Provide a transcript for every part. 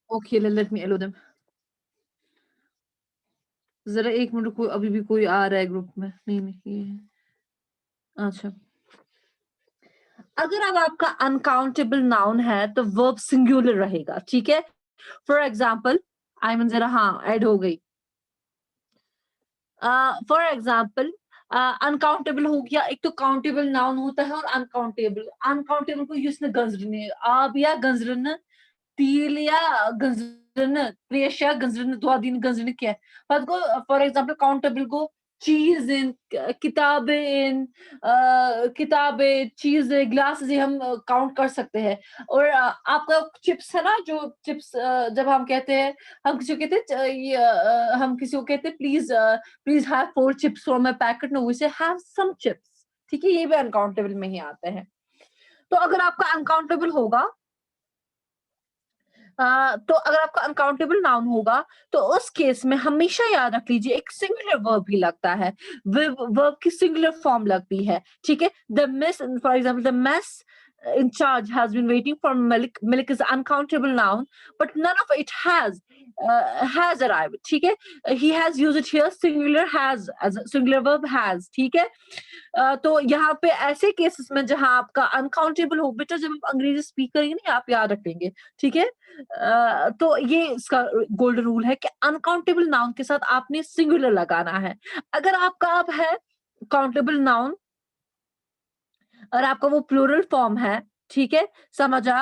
Okay, let me अलो them. जरा एक minute, कोई अभी भी कोई आ रहा है ग्रुप में। नहीं नहीं, ये है। अच्छा, अगर अब आपका अनकाउंटेबल नाउन है तो वर्ब सिंगुलर रहेगा, ठीक है। फॉर एग्जाम्पल, आयमन जरा हाँ ऐड हो गई। फॉर एग्जाम्पल, अनकाउंटेबल हो गया, एक तो काउंटेबल नाउन होता है और अनकाउंटेबल। अनकाउंटेबल को यूज गंजरने आब या गंजरन तील या गंजरन त्रेश या गंजरन दुआदीन गंजरन क्या पद को। फॉर एग्जाम्पल काउंटेबल को चीज इन, किताबें इन, किताबें, चीजें, ग्लासेस, ये हम काउंट कर सकते हैं। और आपका चिप्स है ना, जो चिप्स जब हम कहते हैं, हम किसी को कहते हैं हम किसी को कहते हैं please please have 4 chips from my packet, no we say have some chips. ठीक है, ये भी अनकाउंटेबल में ही आते हैं। तो अगर आपका अनकाउंटेबल होगा, तो अगर आपका अनकाउंटेबल नाउन होगा तो उस केस में हमेशा याद रख लीजिए एक सिंगुलर वर्ब ही लगता है, वर्ब की सिंगुलर फॉर्म लगती है। ठीक है, the miss, for example, the mess in charge has been waiting for milk. Milk is uncountable noun, but none of it has arrived. ठीक है, he has used it here singular has as a singular verb has. ठीक है, तो यहाँ पे ऐसे cases में जहां आपका अनकाउंटेबल हो, बेटा जब आप अंग्रेजी स्पीक करेंगे ना आप याद रखेंगे। ठीक है, तो ये इसका गोल्डन रूल है कि अनकाउंटेबल नाउन के साथ आपने सिंगुलर लगाना है। अगर आपका अब है काउंटेबल नाउन और आपका वो प्लूरल फॉर्म है, ठीक है, समझा,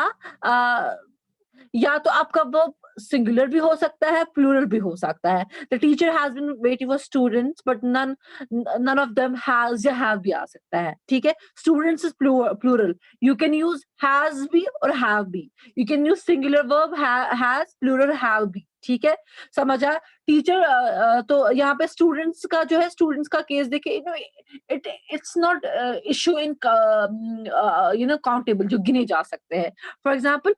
या तो आपका वर्ब सिंगुलर भी हो सकता है, प्लूरल भी हो सकता है। The teacher has been waiting for students but none none of them has या हैव भी आ सकता है। ठीक है, students is plural, you can use has भी और हैव भी। You can use singular verb has, plural have भी। ठीक है, समझा। टीचर, तो यहाँ पे स्टूडेंट्स का जो है, स्टूडेंट्स का केस देखिए, it's not issue in countable जो गिने जा सकते हैं। फॉर एग्जाम्पल,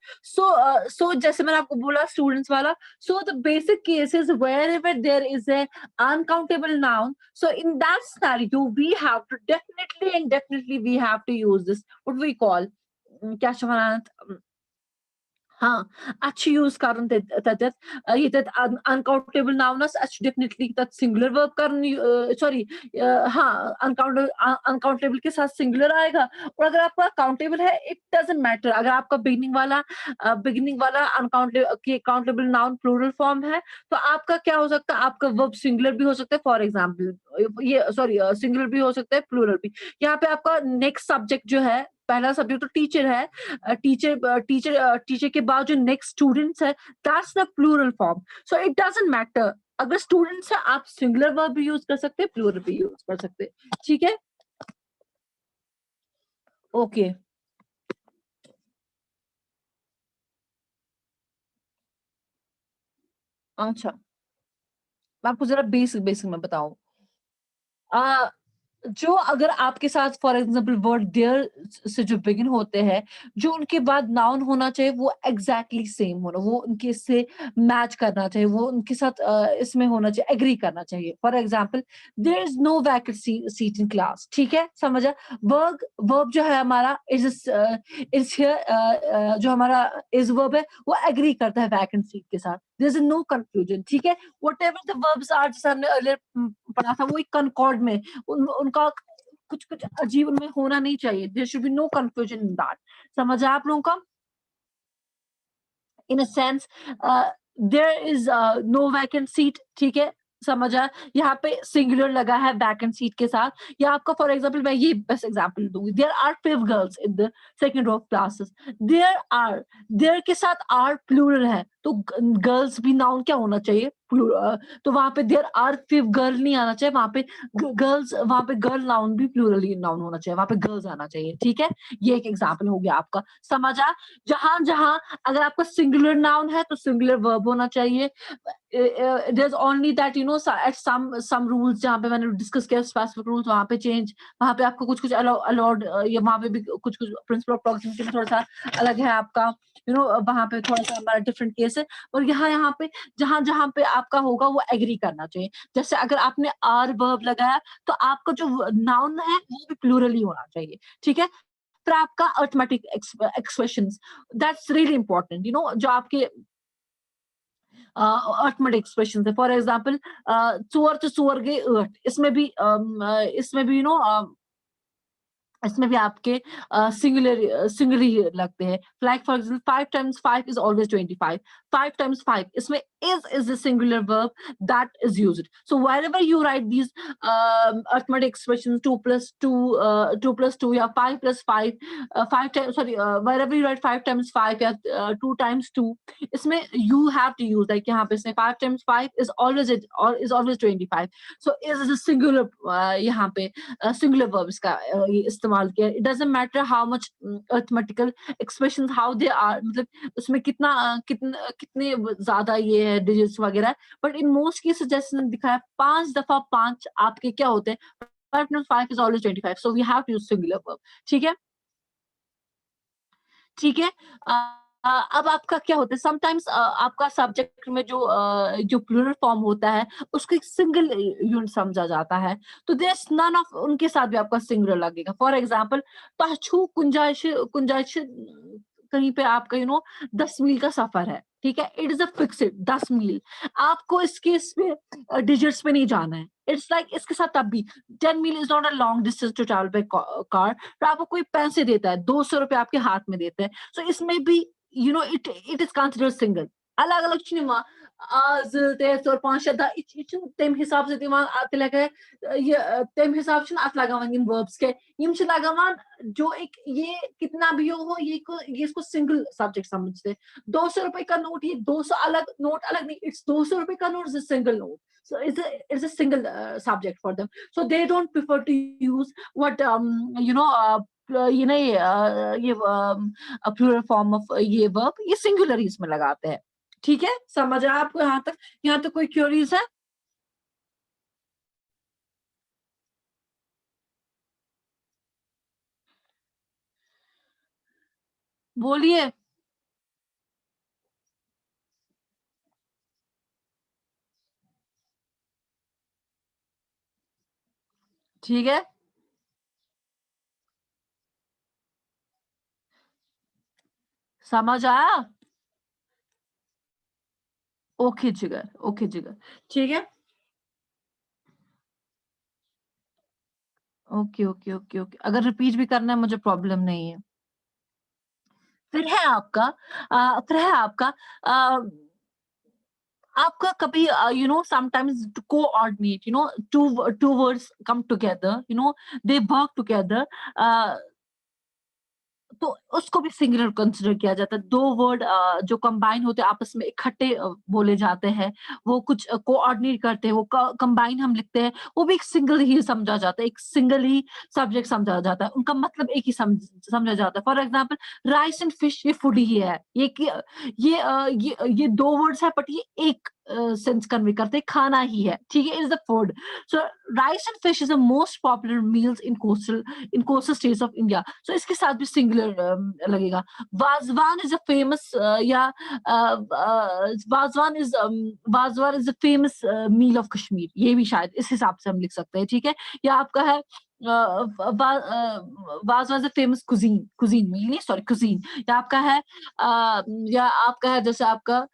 so जैसे मैंने आपको बोला स्टूडेंट्स वाला, so the basic case is wherever there is a uncountable noun, so in that scenario we have to definitely we have to use this what we call क्या शब्द, हाँ, अच्छी use करून ये अनकाउंटेबल नाउनस अच्छ definitely तथ singular verb करन, sorry, हाँ, uncountable के साथ सिंगुलर आएगा। और अगर आपका काउंटेबल है, इट डजंट मैटर, अगर आपका बिगिनिंग वाला काउंटेबल नाउन प्लूरल फॉर्म है, तो आपका क्या हो सकता है, आपका वर्ब सिंगुलर भी हो सकता है। फॉर एग्जाम्पल, ये सॉरी, सिंगुलर भी हो सकता है, प्लूरल भी। यहाँ पे आपका नेक्स्ट सब्जेक्ट जो है, पहला सब्जेक्ट तो टीचर है, टीचर के बाद जो नेक्स्ट स्टूडेंट्स है, that's the plural form. So it doesn't matter, अगर स्टूडेंट्स है आप सिंगुलर वर्ब भी यूज कर सकते हैं, प्लूरल भी यूज कर सकते हैं। ठीक है, ओके। अच्छा, मैं आपको जरा बेसिक बेसिक में बताऊं। आ, जो अगर आपके साथ फॉर एग्जांपल वर्ड देयर से जो बिगिन होते हैं, जो उनके बाद नाउन होना चाहिए वो एग्जैक्टली सेम होना, वो उनके इससे मैच करना चाहिए, वो उनके साथ इसमें होना चाहिए, एग्री करना चाहिए। For example, there is no vacancy seat in class. ठीक है, समझा। वर्ब वर्ब जो है हमारा इज इज हियर, जो हमारा इज वर्ब है वो एग्री करता है वैकेंट सीट के साथ, देयर इज नो कंफ्यूजन। ठीक है, व्हाटएवर द वर्ब्स आर, जैसे हमने अर्लियर पढ़ा था, वो एक कॉन्कॉर्ड में उनका कुछ कुछ अजीब उनमें होना नहीं चाहिए। There should be no confusion in that. समझ आया आप लोगों का? In a sense, there is no vacant seat. ठीक है, समझ आया। यहाँ पे सिंगुलर लगा है वैकेंट सीट के साथ। या आपका फॉर एग्जाम्पल, मैं ये बेस्ट एग्जाम्पल दूंगी, there are 5 girls in the second row of classes. There के साथ आर प्लूरल है, तो गर्ल्स भी नाउन क्या होना चाहिए, तो वहां पे देयर आर 5 गर्ल नहीं आना चाहिए, वहां पे गर्ल्स, वहां पे गर्ल नाउन भी प्लूरल नाउन होना चाहिए, वहां पे गर्ल्स आना चाहिए। ठीक है, ये एक एग्जाम्पल हो गया आपका। समझा? जहां जहां अगर आपका सिंगुलर नाउन है तो सिंगुलर वर्ब होना चाहिए। there's only that at some rules जहाँ पे मैंने डिस्कस किया, स्पेसिफिक रूल्स, वहां पे चेंज, वहां पे आपको कुछ कुछ अलाउड, या वहां पे भी कुछ कुछ प्रिंसिपल ऑफ प्रॉक्सिमिटी में थोड़ा सा अलग है आपका, वहां पे थोड़ा सा हमारा डिफरेंट केस है। और यहाँ यहाँ पे जहां जहां पे आपका होगा वो एग्री करना चाहिए। जैसे अगर आपने आर वर्ब लगाया तो आपका जो नाउन है वो भी प्लूरल ही होना चाहिए। ठीक है, फिर आपका arithmetic expressions, that's really important, जो आपके अर्थमेटिक एक्सप्रेशन है। फॉर एग्जाम्पल, चोर तो चोर गए 8, इसमें भी इसमें भी आपके सिंगुलर ही लगते हैं। Like for example 5 times 5 is always 25, 5 times 5, इसमें is a singular verb that is used. So wherever you write these arithmetic expressions, 2 plus 2, 2 plus 2, या 5 plus 5, 5 times, sorry, wherever you write 5 times 5 या 2 times 2, इसमें you have to use, like यहाँ पे इसमें 5 times 5 is always is always 25. So is a singular, यहाँ पे singular verbs का ये इस्तेमाल किया। It doesn't matter how much arithmetical expressions how they are, मतलब उसमें कितने ज्यादा ये है डिजिट्स वगैरह, बट इन मोस्ट केसेस जैसे दिखाया 5 दफा 5 आपके क्या होते हैं, 5 times 5 is always 25, so we have to use singular verb। ठीक है, ठीक है। अब आपका क्या होता है, समटाइम्स आपका सब्जेक्ट में जो प्लूरल फॉर्म होता है उसको एक सिंगल यूनिट समझा जाता है, तो देयर नन ऑफ, उनके साथ भी आपका सिंगुलर लगेगा। फॉर एग्जांपल, तहछु गुंजाइश गुंजाइश कहीं पे आपका 10 मील का सफर है, ठीक है, इट इज अ फिक्स्ड 10 मील, आपको इस केस में डिजिट्स पे नहीं जाना है। इट्स लाइक इसके साथ तब भी 10 mile is not a long distance to travel by car, तो आपको कोई पैसे देता है, 200 रुपए आपके हाथ में देते हैं, सो इसमें भी it is considered single। अलग अलग छिनमा आज तेज और 5 ये तम हिसाब से दिमाग आते लगे, ये तम हिसाब से अत लगावन इन वर्ब्स के यम छ लगावन, जो एक ये कितना भी हो ये इसको सिंगल सब्जेक्ट समझते हैं। 200 रुपए का नोट, ये 200 अलग नोट अलग नहीं, इट्स 200 रुपए का note is a single note, so it's a single subject for them, so they don't prefer to use what ये प्लूरल फॉर्म ऑफ ये वर्ब, ये सिंगुलर इसमें लगाते हैं। ठीक है, समझ आया आपको यहाँ तक कोई क्वेरीज है? बोलिए। ठीक है, समझ आया? ओके जिगर, ओके जिगर, ठीक है, ओके ओके ओके ओके, अगर रिपीट भी करना है मुझे प्रॉब्लम नहीं है। फिर है आपका फिर है आपका अ, आपका कभी sometimes two coordinate, two words come together, they work together, तो उसको भी सिंगुलर कंसीडर किया जाता है। 2 वर्ड जो कंबाइन होते हैं आपस में इकट्ठे बोले जाते हैं, वो कुछ कोऑर्डिनेट करते हैं, वो कंबाइन हम लिखते हैं, वो भी एक सिंगल ही समझा जाता है, एक सिंगल ही सब्जेक्ट समझा जाता है, उनका मतलब एक ही समझा जाता है। For example rice and fish, ये फूड ही है, ये 2 वर्ड्स है, बट ये एक सेंस कन्वे करते हैं, खाना ही है, ठीक है, is the food. So rice and fish is the most popular meals in coastal states of India, so इसके साथ भी सिंगुलर लगेगा। वाजवान इज अ फेमस या wazwan is wazwan is a famous meal of Kashmir, ये भी शायद इस हिसाब से हम लिख सकते हैं, ठीक है। या आपका है Wazwan is a famous cuisine, cuisine meal नहीं, सॉरी कुजीन। या आपका है या आपका है जैसे आपका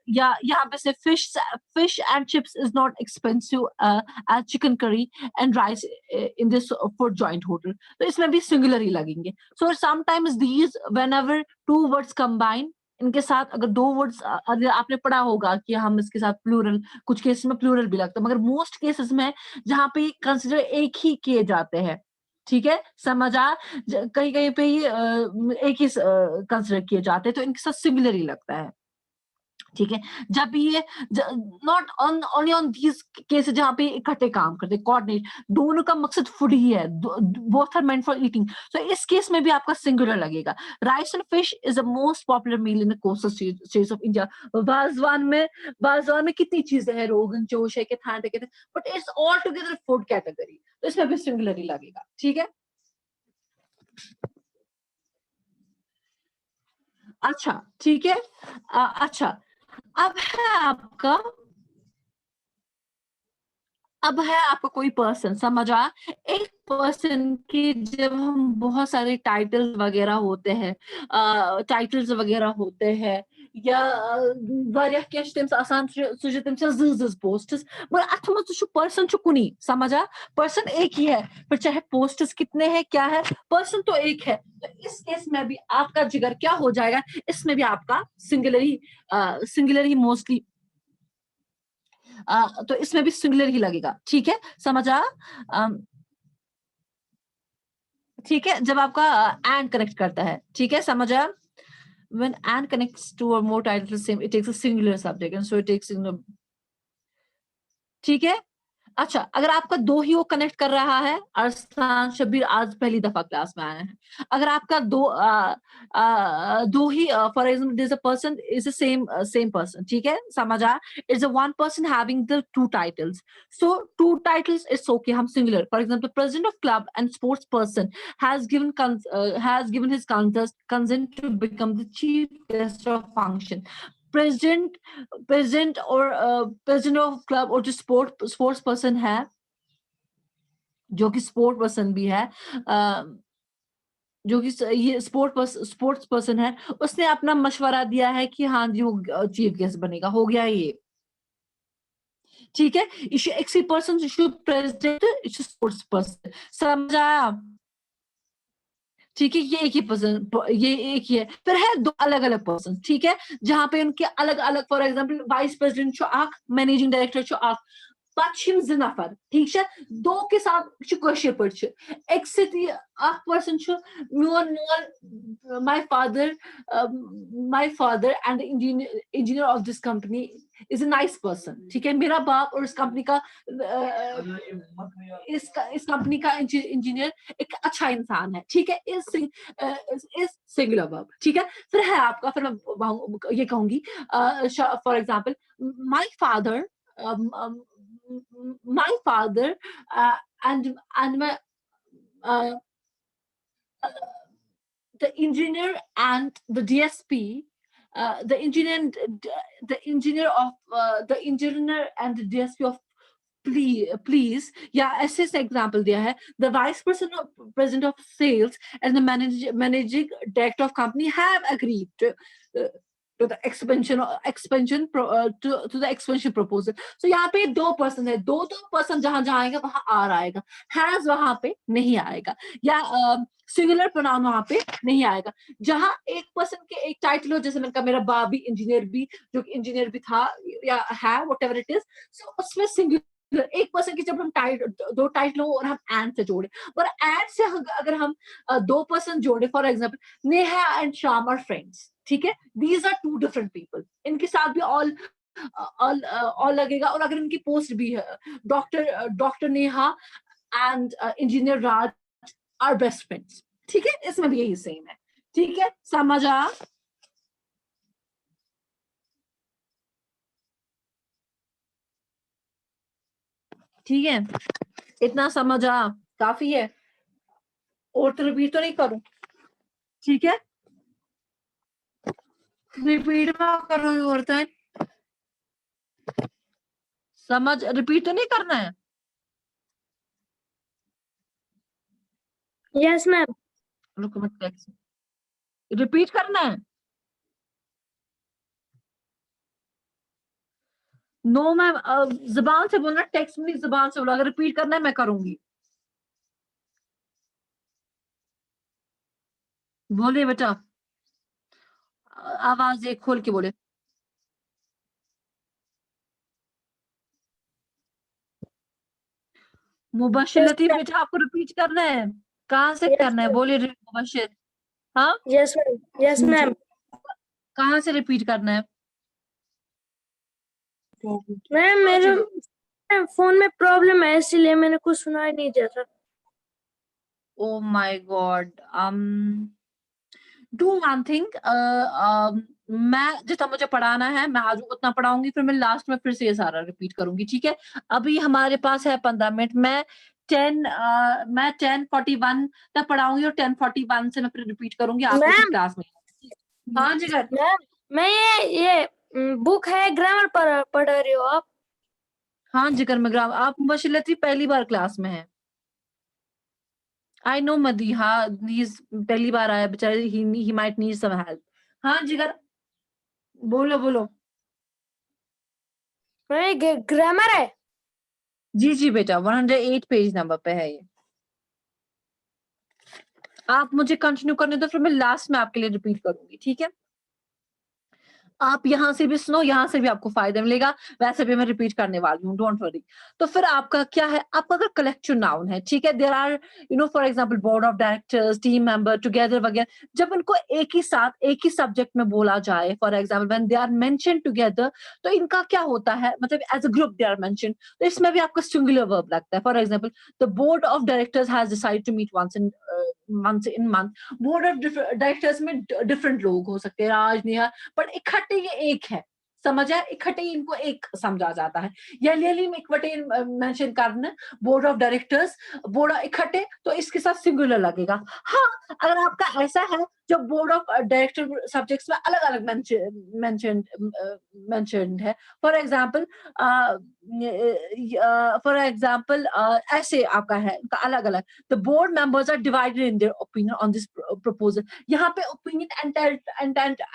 या यहाँ पे से fish and chips is not expensive as chicken curry and rice in this food joint hotel, तो इसमें भी सिंगुलर ही लगेंगे। So sometimes these whenever two words combine, इनके साथ अगर 2 वर्ड्स आपने पढ़ा होगा कि हम इसके साथ प्लूरल, कुछ केसेस में प्लूरल भी लगता है, मगर मोस्ट केसेस में जहाँ पे कंसिडर एक ही किए जाते हैं, ठीक है, समझ आ, कहीं कहीं पे ये एक ही कंसिडर किए जाते हैं, तो इनके साथ सिमिलर ही लगता है, ठीक है। जब भी ये not on only on these cases जहाँ पे इकट्ठे काम करते, कोऑर्डिनेट, दोनों का मकसद फूड ही है, both are meant for eating, so इस केस में भी आपका सिंगुलर लगेगा। Rice and fish is the most popular meal in the coastal states of India. Wazwan में कितनी चीजें हैं, रोगन जोश है, के but it's all together food category, तो इसमें भी सिंगुलर ही लगेगा, ठीक है। अच्छा, ठीक है, अच्छा, अब है आपका अब है आपका कोई पर्सन, समझा? एक पर्सन की जब हम बहुत सारे टाइटल्स वगैरह होते हैं, टाइटल्स वगैरह होते हैं, या वारियाह कह तम्स आसान सु तम्स ज पोस्ट्स, मगर अथ मज सु पर्सन कुनी, समझा? पर्सन एक ही है, फिर चाहे पोस्ट्स कितने हैं क्या है, पर्सन तो एक है। तो इस केस में भी आपका जिगर क्या हो जाएगा, इसमें भी आपका सिंगुलर ही मोस्टली, तो इसमें भी सिंगुलर ही लगेगा, ठीक है, समझा? ठीक है, जब आपका एंड कनेक्ट करता है, ठीक है, समझा? When and connects two or more titles same, it takes a singular subject, and so it takes ठीक है। अच्छा, अगर आपका दो ही वो कनेक्ट कर रहा है, अरसलान शब्बीर आज पहली दफा क्लास में आए हैं, अगर आपका दो ही, for example this a person is the same person, ठीक है, समझा? It's a one person having the two titles, so two titles it's okay, हम singular, for example president of club and sports person has given his consent to become the chief guest of function. president president of club और जो sports person है, जो कि sport person भी है, जो कि ये स्पोर्ट्स पर्सन है, उसने अपना मशवरा दिया है कि हाँ जी वो चीफ गेस्ट बनेगा, हो गया ये, ठीक है। इशू एक ही पर्सन, इशू प्रेसिडेंट, इशू स्पोर्ट्स पर्सन, समझा? ठीक है, ये एक ही पर्सन, ये एक ही है। फिर है दो अलग अलग पर्सन, ठीक है, जहां पे उनके अलग अलग, for example vice president managing director पश्चिम ज नफर, ठीक है, दो के साथ कशर पे एक पर्सन मोन मोल my father and engineer of this company is a nice person, ठीक है, मेरा बाप और इस कंपनी का इस कंपनी का इंजीनियर एक अच्छा इंसान है, ठीक है, इस सिंगुलर वर्ब, ठीक है। फिर है आपका, फिर मैं ये कहूंगी, for example my father, my father and my uh, the engineer and the DSP, the engineer of the engineer and the DSP of please, या ऐसे से एग्जाम्पल दिया है, the vice president of sales and the managing director of company have agreed to the expansion to the expansion proposal. So यहाँ पे दो person है, दो पर्सन जहां जहां आएगा वहां आर आएगा, हैज वहां पे नहीं आएगा, या सिंगुलर प्रोनाउन वहां पे नहीं आएगा। जहां एक पर्सन के एक टाइटल हो, जैसे मैंने कहा मेरा बाप भी इंजीनियर भी, जो इंजीनियर भी था या है, व्हाटएवर इट इज, सो उसमें सिंगुलर एक पर्सन की जब हम दो टाइटल हो और हम एंड से जोड़े, और एंड से अगर हम दो पर्सन जोड़े, for example Neha and Shyam are friends, ठीक है, these are two different people, इनके साथ भी ऑल लगेगा। और अगर इनकी पोस्ट भी है, doctor Neha and engineer Raj are best friends, ठीक है, इसमें भी यही सेम है, ठीक है, समझा? ठीक है, इतना समझा काफी है, और तो रिपीट तो नहीं करूं, ठीक है, रिपीट में करो और तो समझ, रिपीट तो नहीं करना है? Yes ma'am. रुको मैं टेक्स्ट, रिपीट करना है? नो मैम, जुबान से बोलना, टेक्स्ट में जुबान से बोला, अगर रिपीट करना है मैं करूंगी। बोले बेटा, आवाज एक खोल के बोले। मुबशिर लतीफ बेटा, आपको रिपीट करना है? कहाँ से करना है, बोलिए मुबशिर। हाँ, यस मैम, यस मैम। कहाँ से रिपीट करना है? मैम मेरे फोन में प्रॉब्लम है, इसलिए मैंने कुछ सुनाई नहीं दिया था। Oh my God. Do one thing. मैं जितना मुझे पढ़ाना है मैं आज उतना पढ़ाऊंगी, फिर मैं लास्ट में फिर से ये सारा रिपीट करूंगी, ठीक है। अभी हमारे पास है 15 मिनट, मैं 10:41 तक पढ़ाऊंगी, और 10:41 से मैं फिर रिपीट करूंगी आपकी क्लास में। हाँ जिगर, मैं ये बुक है ग्रामर पढ़ रही हो आप? हाँ जिगर में ग्राम, आप मुबशिर लतीफ पहली बार क्लास में हैं। आई नो मदी, हाँ ही पहली बार आया बेचारे, he might need some help. हाँ जिगर, बोलो बोलो। ग्रामर है। जी जी बेटा, 108 पेज नंबर पे है ये। आप मुझे कंटिन्यू करने दो, फिर मैं लास्ट में आपके लिए रिपीट करूंगी, ठीक है? आप यहाँ से भी सुनो, यहाँ से भी आपको फायदा मिलेगा, वैसे भी मैं रिपीट करने वाली हूँ, डोंट वरी। तो फिर आपका क्या है, आपका अगर कलेक्टिव नाउन है, ठीक है, there are for example board of directors, team member, together वगैरह, जब उनको एक ही साथ एक ही सब्जेक्ट में बोला जाए, for example when they are mentioned together, तो इनका क्या होता है, मतलब as a group they are mentioned, तो इसमें भी आपका सिंगुलर वर्ब लगता है। For example the board of directors has decided to meet once in month. Board of directors में डिफरेंट लोग हो सकते हैं, राज, नेहा, पर इकट्ठे ये एक है, समझ आया? इकट्ठे इनको एक समझा जाता है। यली में इकट्ठे मेंशन करना, बोर्ड ऑफ डायरेक्टर्स, बोर्ड इकट्ठे, तो इसके साथ सिंगुलर लगेगा। हाँ, अगर आपका ऐसा है जो बोर्ड ऑफ डायरेक्टर सब्जेक्ट्स में अलग अलग मेंशन मेंशनड है, फॉर एग्जांपल ऐसे आपका है इनका अलग अलग, the board members are divided in their opinion on this proposal. यहाँ पे ओपिनियन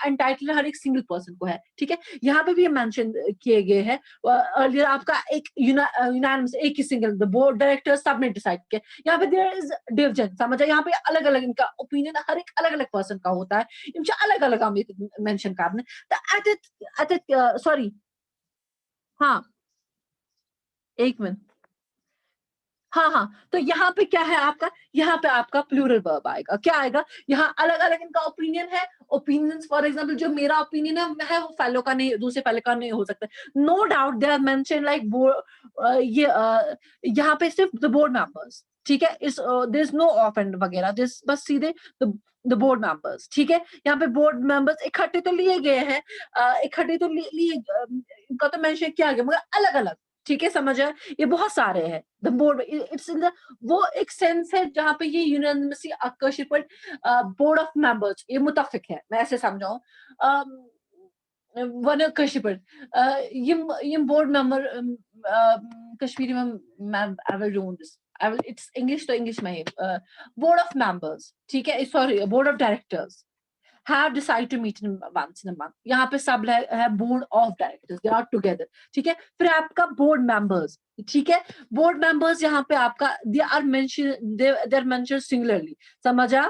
एंटाइटल हर एक सिंगल पर्सन को है, ठीक है? यहाँ पे भी ये मेंशन किए गए हैं। अर्लियर आपका एक यूनानिमस, एक ही सिंगल, द बोर्ड डायरेक्टर्स सब ने डिसाइड किया। यहाँ पे देयर इज डिवीजन, समझ आया? यहाँ पे अलग अलग इनका ओपिनियन हर एक अलग अलग पर्सन का होता है, इनसे अलग अलग हम मेंशन करने। सॉरी, हाँ एक मिनट, हाँ हाँ, तो यहाँ पे क्या है आपका, यहाँ पे आपका प्लूरल वर्ब आएगा। क्या आएगा? यहाँ अलग अलग इनका ओपिनियन है। ओपिनियंस फॉर एग्जांपल जो मेरा ओपिनियन है वो फेलो का नहीं, दूसरे फेलो का नहीं हो सकता। No doubt they are mention like यहाँ पे सिर्फ द बोर्ड मेंबर्स, ठीक है? इस देयर इज नो ऑफेंड वगैरह, दिस बस सीधे द बोर्ड मेंबर्स, ठीक है? यहाँ पे बोर्ड मेंबर्स इकट्ठे तो लिए गए हैं, इकट्ठे तो लिए इनका तो मेंशन किया गया, मगर अलग अलग, ठीक है? समझ आया? ये बहुत सारे हैं। The board it's in the, वो एक सेंस है जहां पे ये यूनानिमसली आकर्षित, पर बोर्ड ऑफ मेंबर्स ये मुत्तफिक है, मैं ऐसे समझाऊं। वन कशिपर, ये बोर्ड मेंबर, कश्मीरी में मैं I will do this, I will, it's English तो इंग्लिश में ही, बोर्ड ऑफ मेंबर्स, ठीक है, sorry board of directors have decided to meet in once in a month। यहाँ पे सब है board of directors, they are together, ठीक है? फिर आपका बोर्ड मेंबर्स, ठीक है? बोर्ड मेंबर्स यहाँ पे आपका दे आर मेंशन सिंगुलरली, समझा?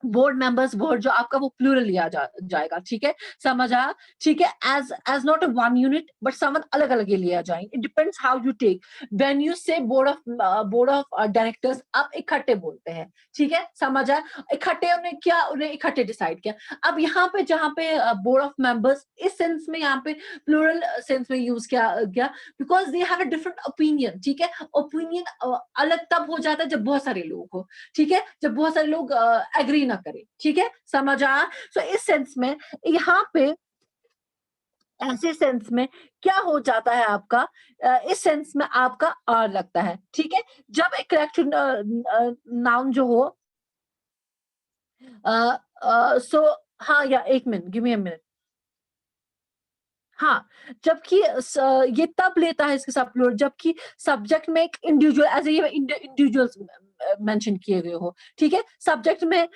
बोर्ड मेंबर्स, बोर्ड जो आपका वो प्लूरल लिया जाएगा, ठीक है? समझा? ठीक है? As not a one unit, but someone अलग अलग लिया जाएंगे। It depends how you take. When you say board of directors, आप इकट्ठे बोलते हैं, ठीक है? समझा? इकट्ठे उन्हें क्या, उन्हें इकट्ठे डिसाइड किया। अब यहाँ पे जहाँ पे बोर्ड ऑफ मेंबर्स इस सेंस में यहाँ पे प्लूरल सेंस में यूज किया गया, because they have a different opinion, ठीक है? ओपिनियन अलग तब हो जाता है जब बहुत सारे लोग हो, ठीक है? जब बहुत सारे लोग एग्री ना करें, ठीक है? समझ आया? सो इस सेंस में यहाँ पे, ऐसे सेंस में क्या हो जाता है आपका, इस सेंस में आपका आर लगता है, ठीक है? जब एक करेक्ट नाउन जो हो, सो हाँ, या एक minute, give me a minute. हाँ, जबकि ये तब लेता है इसके साथ प्लूरल जबकि सब्जेक्ट में एक इंडिविजुअल, एज ये इंडिविजुअल्स मेंशन किए गए हो, ठीक है? सब्जेक्ट में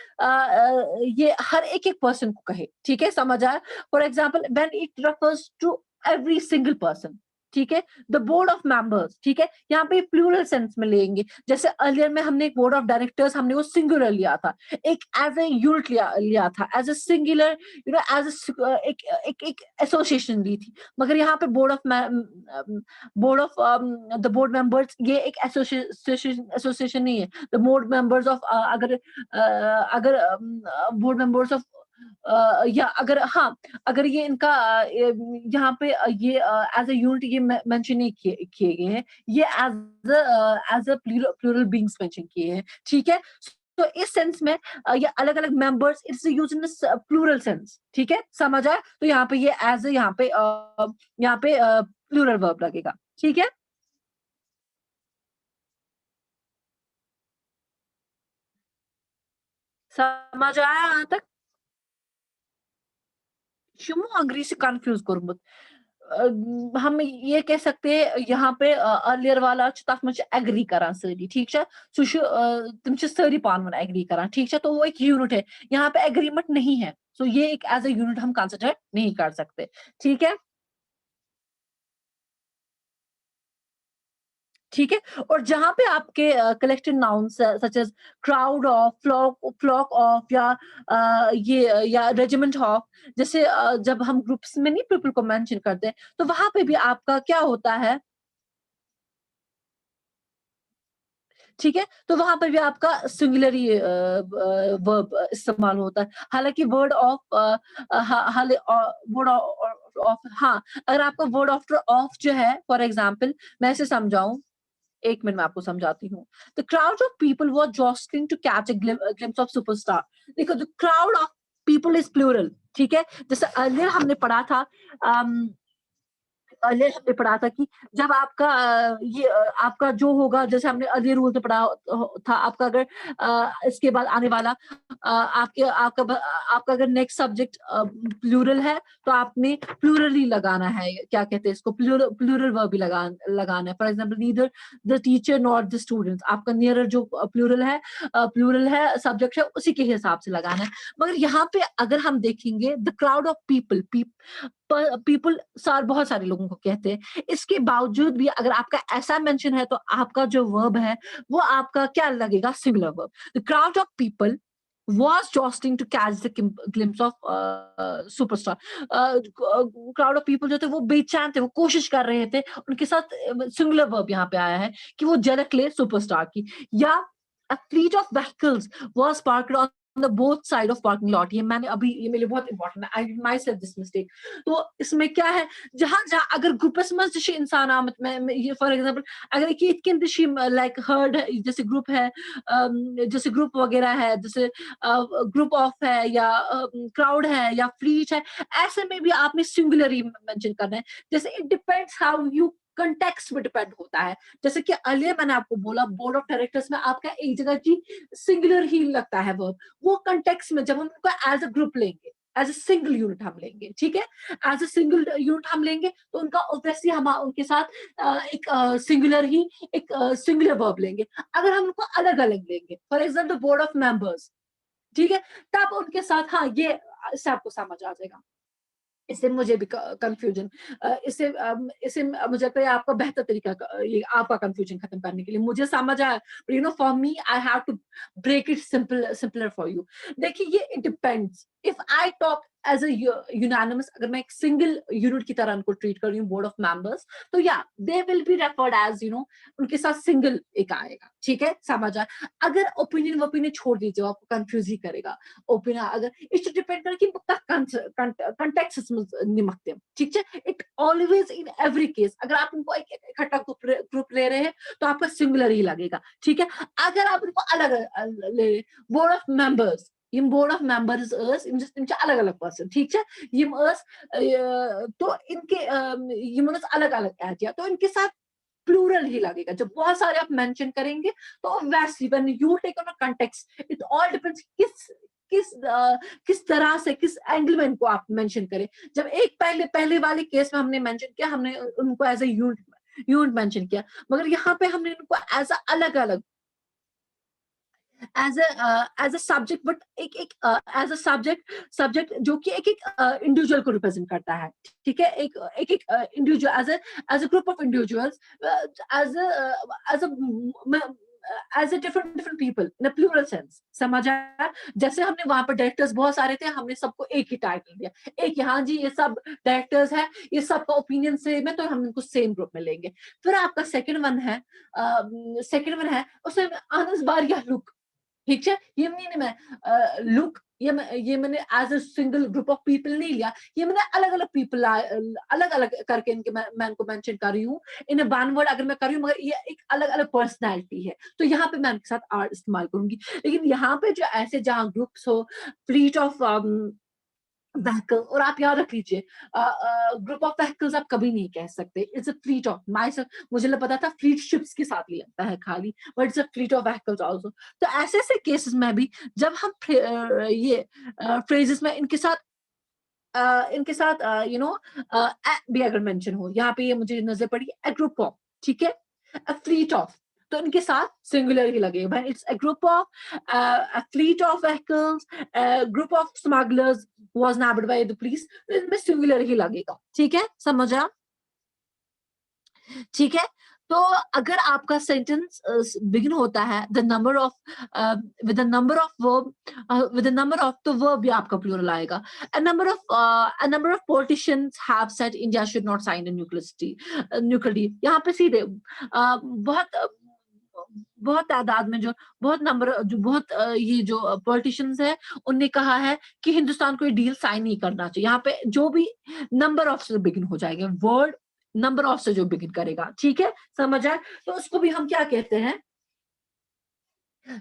ये हर एक एक पर्सन को कहे, ठीक है? समझ आया? For example when it refers to every single person, ठीक है? द बोर्ड ऑफ मेंबर्स, ठीक है? यहाँ पे प्लूरल सेंस में लेंगे। जैसे अर्लियर में हमने एक बोर्ड ऑफ डायरेक्टर्स, हमने वो सिंगुलर लिया था, एक एज ए यूनिट लिया था, एज ए सिंगुलर, एज एक एसोसिएशन ली थी। मगर यहाँ पे द बोर्ड मेंबर्स ये एक एसोसिएशन नहीं है। द बोर्ड मेंबर्स ऑफ, अगर बोर्ड मेंबर्स ऑफ, या अगर, हाँ, अगर ये इनका यहाँ पे ये एज अ यूनिट ये मेंशन नहीं किए गए हैं, ये as a plural beings mention किए हैं, ठीक है? तो इस सेंस में ये अलग अलग members, it's use in plural sense, ठीक है? समझ आया? तो यहाँ पे ये एज यहाँ पे प्लूरल वर्ब लगेगा, ठीक है? समझ आया यहाँ तक? Şu mu agree कंफ्यूज करूँ? हम ये कह सकते हैं यहाँ पे अर्लियर वाला तथ मज एग्री करान सारी ठीक है तुम सारी पान वन एग्री करान ठीक है तो वो एक यूनिट है यहाँ पे एग्रीमेंट नहीं है सो ये एक एज ए यूनिट हम कंसिडर नहीं कर सकते ठीक है ठीक है और जहां पे आपके collective nouns such as crowd of flock of या ये या रेजिमेंट ऑफ जैसे जब हम ग्रुप्स में नहीं पीपल को मेंशन करते हैं तो वहां पे भी आपका क्या होता है ठीक है तो वहां पर भी आपका सिंगुलरी वर्ब इस्तेमाल होता है हालांकि वर्ड ऑफ वर्ड ऑफ हाँ अगर आपका वर्ड आफ्टर ऑफ जो है फॉर एग्जाम्पल मैं इसे समझाऊं एक मिनट में आपको समझाती हूँ the crowd of people were jostling to catch a glimpse of superstar देखो the crowd of people is plural ठीक है जैसे अर्लियर हमने पढ़ा था अर्लियर हमने पढ़ा था कि जब आपका आपका जो होगा जैसे हमने अर्लियर रूल में पढ़ा था आपका अगर इसके बाद आने वाला आपका अगर नेक्स्ट सब्जेक्ट प्लूरल है तो आपने प्लूरल ही लगाना है क्या कहते हैं इसको प्लूरल वर्ब ही लगाना है for example neither the teacher not the students आपका नियरर जो प्लूरल है सब्जेक्ट है उसी के हिसाब से लगाना है मगर यहाँ पे अगर हम देखेंगे द क्राउड ऑफ पीपल बहुत सारे लोगों को कहते हैं इसके बावजूद भी अगर आपका ऐसा मेंशन है तो आपका जो वर्ब है वो आपका क्या लगेगा singular verb the crowd of people was jostling to catch the glimpse of superstar crowd of people जो थे वो बेचैन थे वो कोशिश कर रहे थे उनके साथ सिंगुलर वर्ब यहाँ पे आया है कि वो झलक ले सुपरस्टार की या a fleet of vehicles was parked on the both side of parking lot ये मैंने अभी ये मेरे लिए बहुत इंपॉर्टेंट है आई myself this mistake तो इसमें क्या है जहां जहां अगर ग्रुपस में जैसे इंसान आमत में ये फॉर एग्जांपल अगर कि इतकिन दिशी लाइक हर्ड जैसे ग्रुप है जैसे ग्रुप वगैरह है जैसे ग्रुप ऑफ है या क्राउड है या फ्लीट है ऐसे में भी आपने सिंगुलर ही मेंशन करना है जैसे it depends how you context में डिपेंड होता है जैसे कि अर्लियर मैंने आपको बोला बोर्ड ऑफ डायरेक्टर्स में आपका एक जगह की सिंगुलर ही लगता है वर्ब वो कंटेक्स्ट में जब हम उनको एज अ ग्रुप लेंगे एज अ सिंगल यूनिट हम लेंगे ठीक है एज अ सिंगल यूनिट हम लेंगे तो उनका ऑब्वियसली हम उनके साथ एक सिंगुलर ही एक सिंगुलर वर्ब लेंगे अगर हम उनको अलग अलग लेंगे for example board of members ठीक है तब उनके साथ हाँ ये इससे आपको समझ आ जाएगा इससे मुझे भी कंफ्यूजन इससे मुझे लगता है आपका बेहतर तरीका ये आपका कंफ्यूजन खत्म करने के लिए मुझे समझ आया you know for me I have to break it simpler for you देखिए ये it depends if I talk as a unanimous अगर मैं एक सिंगल यूनिट की तरह उनको ट्रीट कर रही हूँ बोर्ड ऑफ मेंबर्स तो या they will be referred as you know उनके साथ सिंगल एक आएगा ठीक है समझ आए अगर ओपिनियन छोड़ दीजिए आपको कंफ्यूज ही करेगा ओपिनियन अगर इट डिपेंड कर कि कंटेक्स्ट निमकते हैं ठीक है it always in every case अगर आप उनको एक इकट्ठा ग्रुप ले रहे हैं तो आपका सिंगुलर ही लगेगा ठीक है अगर आप उनको अलग ले रहे बोर्ड ऑफ मेंबर्स यम बोर्ड ऑफ मेंबर्स अलग अलग पर्सन ठीक है यम तो इनके अलग अलग किया तो इनके साथ प्लूरल ही लगेगा जब बहुत सारे आप मेंशन करेंगे तो वैसे when you take on a context it all depends किस तरह से किस एंगल में इनको आप मेंशन करें जब एक पहले वाले केस में हमने मेंशन किया हमने उनको एज ए यूनिट मेंशन किया मगर यहाँ पे हमने उनको एज अ अलग अलग एज अ सब्जेक्ट बट एक एज अ सब्जेक्ट जो कि एक इंडिविजुअल को रिप्रेजेंट करता है ठीक है एक individual as a group of individuals as as a different people in a plural sense समझ आया जैसे हमने वहां पर डायरेक्टर्स बहुत सारे थे हमने सबको एक ही टाइटल दिया एक यहाँ जी ये सब डायरेक्टर्स है ये सबका ओपिनियन सेम है तो हम इनको सेम ग्रुप में लेंगे फिर आपका सेकंड वन है उसमें आनंद बार या लुक ठीक है ये नहीं मैं लुक ये मैंने as a single group of people नहीं लिया ये मैंने अलग अलग पीपल अलग अलग करके इनके मैं इनको मेंशन कर रही हूँ इन वन वर्ड अगर मैं कर रही हूँ मगर ये एक अलग अलग पर्सनैलिटी है तो यहाँ पे मैं इनके साथ आर्ट इस्तेमाल करूंगी लेकिन यहाँ पे जो ऐसे जहाँ ग्रुप्स हो फ्लीट ऑफ व्हीकल और आप याद रख लीजिए ग्रुप ऑफ व्हीकल्स आप कभी नहीं कह सकते it's a fleet of my मुझे पता था फ्लीट शिप्स के साथ ही लगता है खाली but it's a fleet of vehicles also तो ऐसे केसेस में भी जब हम ये फ्रेजेस में इनके साथ इनके साथ यू नो भी अगर मेंशन हो, यहाँ पे ये मुझे नजर पड़ी a group of, ठीक है, a fleet of, तो इनके साथ सिंगुलर ही लगेगा भाई, it's a group of, a fleet of vehicles, a group of smugglers was nabbed by the police, तो इनमें सिंगुलर ही लगेगा, ठीक है, समझ आया? ठीक है, तो अगर आपका सेंटेंस बिगिन होता है the number of with the number of verb with the number of, तो वर्ब भी आपका प्लूरल आएगा। a number of politicians have said India should not sign a nuclear deal, यहाँ पे सीधे बहुत तादाद में जो बहुत ये जो पॉलिटिशियंस है उनने कहा है कि हिंदुस्तान को ये डील साइन नहीं करना चाहिए। यहाँ पे जो भी नंबर ऑफ से बिगिन हो जाएगा, वर्ड नंबर ऑफ से जो बिगिन करेगा, ठीक है, समझ आए? तो उसको भी हम क्या कहते हैं,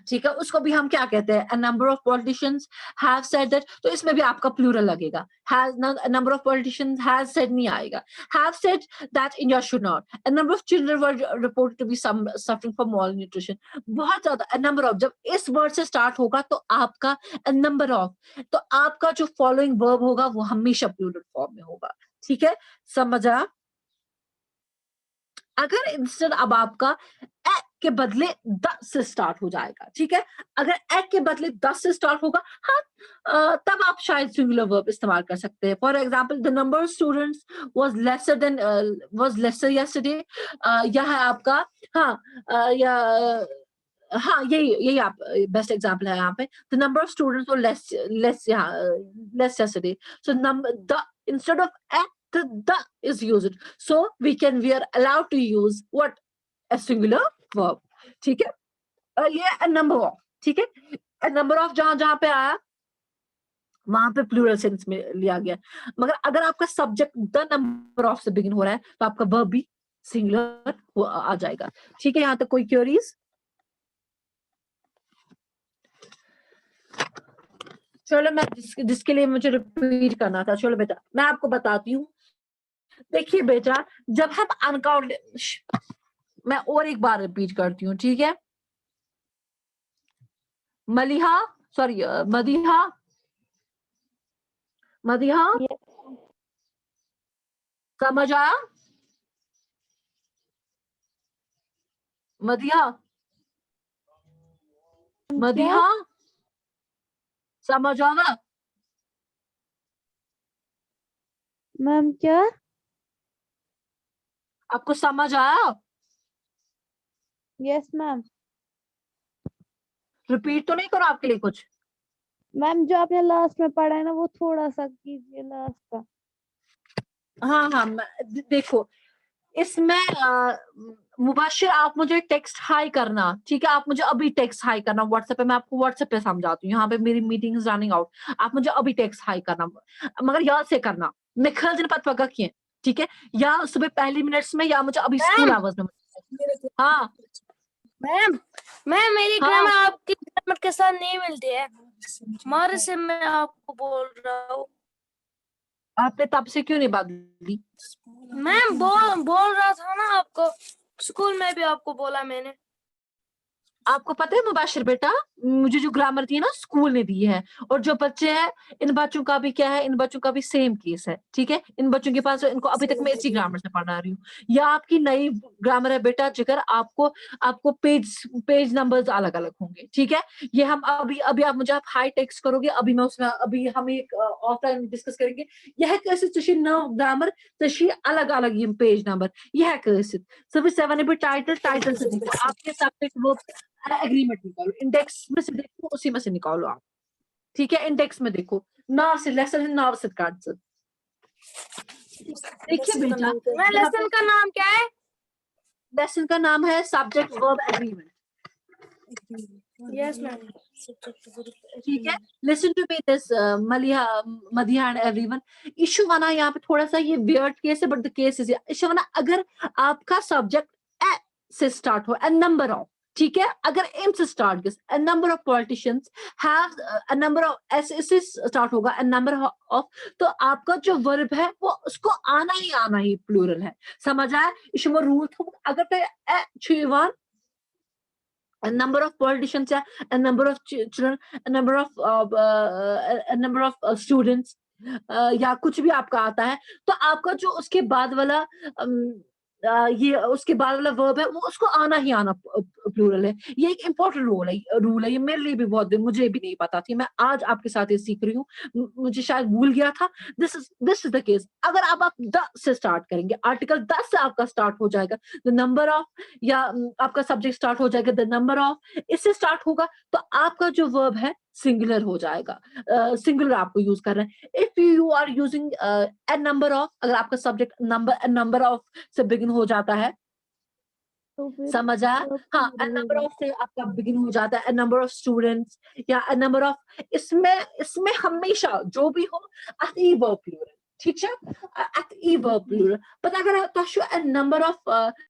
ठीक है, उसको भी हम क्या कहते हैं, a number of politicians have said that, तो इसमें भी आपका प्लूरल लगेगा, has, a number of politicians has said नहीं आएगा, have said that India should not, a number of children were reported to be suffering from malnutrition, बहुत ज्यादा, a number of, जब इस वर्ड से स्टार्ट होगा तो आपका a number of, तो आपका जो फॉलोइंग वर्ब होगा वो हमेशा प्लूरल फॉर्म में होगा, ठीक है, समझ आया? अगर इंस्टेड अब आपका ए के बदले द से स्टार्ट हो जाएगा, ठीक है, अगर ए के बदले द से स्टार्ट होगा, हाँ, तब आप शायद सिंगुलर वर्ब इस्तेमाल कर सकते हैं। For example, the number of students was lesser yesterday, यह है आपका, हाँ, या हाँ, यही आप बेस्ट एग्जांपल है यहाँ पे, the number of students were less yesterday, so number the instead of A, the is used, so we are allowed to use what, a singular verb, ठीक है, ये a number of, ठीक है, a number of जहां पे आया वहां पे प्लूरल सेंस में लिया गया, मगर अगर आपका सब्जेक्ट द नंबर ऑफ से बिगिन हो रहा है तो आपका वर्ब भी सिंगुलर आ जाएगा, ठीक है, यहाँ तक कोई क्वेरीज? चलो, मैं जिसके लिए मुझे रिपीट करना था, चलो बेटा मैं आपको बताती हूँ। देखिए बेटा, जब हम अनकाउंट, मैं और एक बार रिपीट करती हूँ, ठीक है, मदिहा, समझ आया? मदिहा समझ आया? मैम क्या? आपको समझ आया? Yes ma'am. रिपीट तो नहीं करो आपके लिए कुछ? मैम जो आपने लास्ट में पढ़ा है ना वो थोड़ा सा कीजिए लास्ट का। हाँ, देखो इसमें मुबाशिर आप मुझे टेक्स्ट हाई करना, ठीक है, आप मुझे अभी टेक्स्ट हाई करना व्हाट्सएप पे, मैं आपको व्हाट्सएप पे समझाती हूँ, यहाँ पे मेरी मीटिंग इज रनिंग आउट, आप मुझे अभी टेक्स्ट हाई करना, मगर याद से करना, निखल दिन पत पका किए, ठीक है, या सुबह पहली मिनट्स में या मुझे अभी स्कूल आवर्स में। हाँ मैम मेरी हाँ। ग्रामर आपकी ग्रामर के साथ नहीं मिलती है, हमारे से मैं आपको बोल रहा हूँ। आपने तब से क्यों नहीं बदली? मैम बोल रहा था ना आपको, स्कूल में भी आपको बोला मैंने। आपको पता है मुबाशिर बेटा, मुझे जो ग्रामर दी है ना स्कूल ने दी है, और जो बच्चे हैं इन बच्चों का भी क्या है, इन बच्चों का भी सेम केस है, ठीक है, इन बच्चों के पास इनको अभी तक मैं इसी ग्रामर से पढ़ा रही हूँ, या आपकी नई ग्रामर है बेटा, जिगर आपको पेज नंबर्स अलग अलग होंगे, ठीक है, ये हम अभी आप मुझे हाई टेक्स्ट करोगे, अभी मैं उसमें अभी हम एक ऑफलाइन डिस्कस करेंगे, यह कैसे तशी नव ग्रामर तशी अलग अलग ये पेज नंबर, यह कैसे सभी 7 टाइटल से देखो, आपके सब्जेक्ट वो एग्रीमेंट निकालो, इंडेक्स में से देखो, उसी में से निकालो आप, ठीक है, इंडेक्स में देखो, नाव से लेसन है, नाव से कार्ड से देखिए बेटा, लेसन का नाम क्या है? लेसन का नाम है subject verb agreement, yes ma'am. ठीक है, listen to me this Madiha and everyone, इशुवाना यहाँ पे थोड़ा सा ये वियर्ड केस है, बट द केस इज इशुवाना, अगर आपका सब्जेक्ट ए से स्टार्ट हो, ए नंबर ऑफ, ठीक है, अगर एम से start a number of politicians have a number of ऐसे स्टार्ट होगा a number of, तो आपका जो वर्ब है वो उसको आना ही प्लूरल है, समझ आया? इसमें रूल था, अगर तो छुईवान a number of politicians, a number of children, a number of students, या कुछ भी आपका आता है, तो आपका जो उसके बाद वाला ये उसके बाद वाला वर्ब है वो उसको आना ही आना प्लूरल है। ये एक इम्पोर्टेंट रूल है, ये मेरे लिए भी बहुत मुझे भी नहीं पता थी। मैं आज आपके साथ ये सीख रही हूँ। मुझे शायद भूल गया था। This is the case. अगर अब आप द से स्टार्ट करेंगे, आर्टिकल द से आपका स्टार्ट हो जाएगा, द नंबर ऑफ या आपका सब्जेक्ट स्टार्ट हो जाएगा द नंबर ऑफ, इससे स्टार्ट होगा तो आपका जो वर्ब है सिंगुलर हो जाएगा। सिंगुलर आपको यूज़ करना है। If you are using a number of, अगर आपका सब्जेक्ट नंबर ऑफ से बिगिन हो जाता है, तो फिर समझ आया? verb हाँ, अ plural नंबर होगा। ऑफ से आपका बिगिन हो जाता है, अ नंबर ऑफ स्टूडेंट्स या अ नंबर ऑफ, इसमें हमेशा जो भी हो at ई वर्ब प्लूरल, ठीक है? at ई वर्ब प्लूरल। But अगर तोह अ नंबर ऑफ